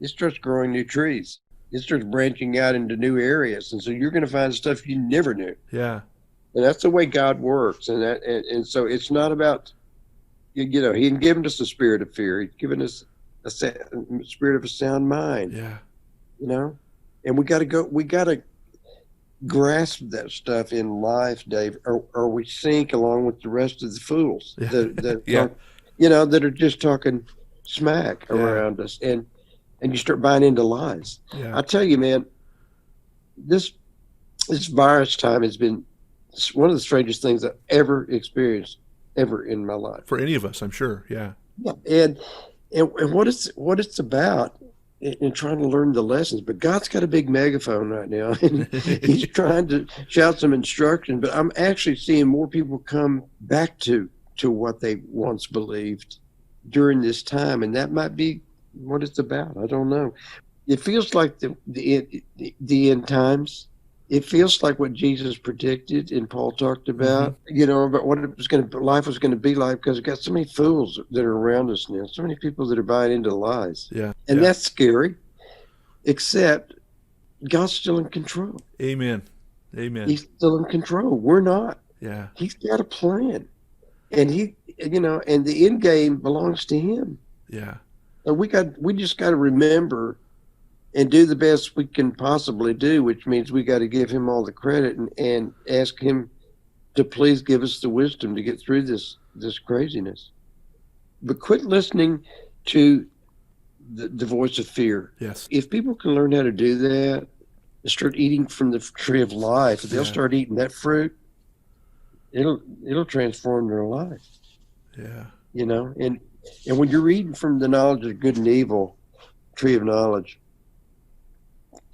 it starts growing new trees. It starts branching out into new areas, and so you're going to find stuff you never knew. Yeah, and that's the way God works, and so it's not about, He didn't give us a spirit of fear. He's given us a spirit of a sound mind. Yeah, and we got to grasp that stuff in life, Dave, or we sink along with the rest of the fools that are just talking smack around us, and you start buying into lies. Yeah. I tell you, man, This virus time has been one of the strangest things I've ever experienced, ever in my life. For any of us, I'm sure. Yeah. Yeah. And what it's about, and trying to learn the lessons. But God's got a big megaphone right now, and he's trying to shout some instruction. But I'm actually seeing more people come back to what they once believed during this time, and that might be what it's about. I don't know. It feels like the end times. It feels like what Jesus predicted and Paul talked about, about what life was going to be like, because we've got so many fools that are around us now, so many people that are buying into lies. Yeah. And that's scary, except God's still in control. Amen. Amen. He's still in control. We're not. Yeah. He's got a plan. And and the end game belongs to him. Yeah. And we just got to remember and do the best we can possibly do, which means we got to give him all the credit and ask him to please give us the wisdom to get through this craziness. But quit listening to the voice of fear. Yes. If people can learn how to do that, and start eating from the tree of life, they'll start eating that fruit. It'll transform their life. Yeah. And when you're eating from the knowledge of good and evil, tree of knowledge,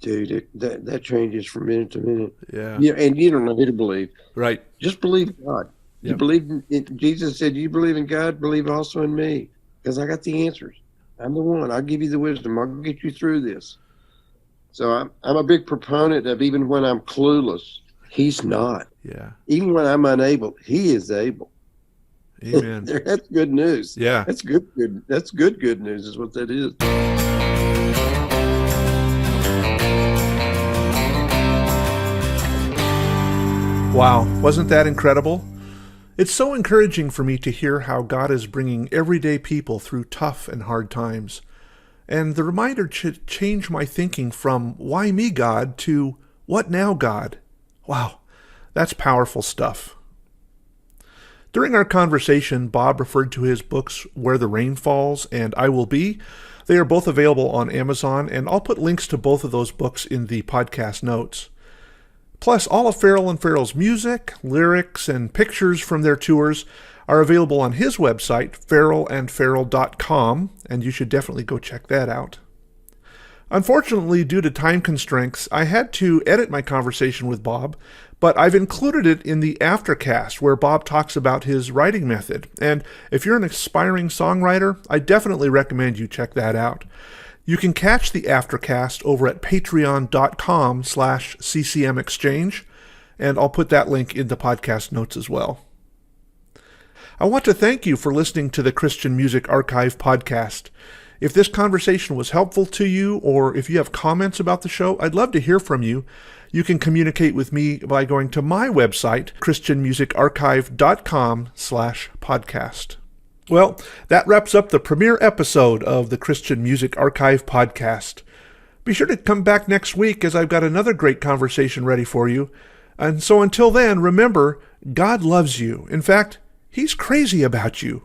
dude, that changes from minute to minute. Yeah. And you don't know who to believe. Right. Just believe God. Yep. You believe in Jesus said, you believe in God, believe also in me, because I got the answers. I'm the one. I'll give you the wisdom. I'll get you through this. So I'm a big proponent of, even when I'm clueless, he's not. Yeah. Even when I'm unable, he is able. Amen. That's good news. Yeah. That's good. That's good news is what that is. Wow, wasn't that incredible? It's so encouraging for me to hear how God is bringing everyday people through tough and hard times. And the reminder should change my thinking from, why me, God, to, what now, God? Wow, that's powerful stuff. During our conversation, Bob referred to his books, Where the Rain Falls and I Will Be. They are both available on Amazon, and I'll put links to both of those books in the podcast notes. Plus, all of Farrell and Farrell's music, lyrics, and pictures from their tours are available on his website, farrellandfarrel.com, and you should definitely go check that out. Unfortunately, due to time constraints, I had to edit my conversation with Bob, but I've included it in the aftercast where Bob talks about his writing method. And if you're an aspiring songwriter, I definitely recommend you check that out. You can catch the aftercast over at patreon.com/ccmexchange, and I'll put that link in the podcast notes as well. I want to thank you for listening to the Christian Music Archive podcast. If this conversation was helpful to you, or if you have comments about the show, I'd love to hear from you. You can communicate with me by going to my website, christianmusicarchive.com/podcast. Well, that wraps up the premiere episode of the Christian Music Archive podcast. Be sure to come back next week, as I've got another great conversation ready for you. And so until then, remember, God loves you. In fact, He's crazy about you.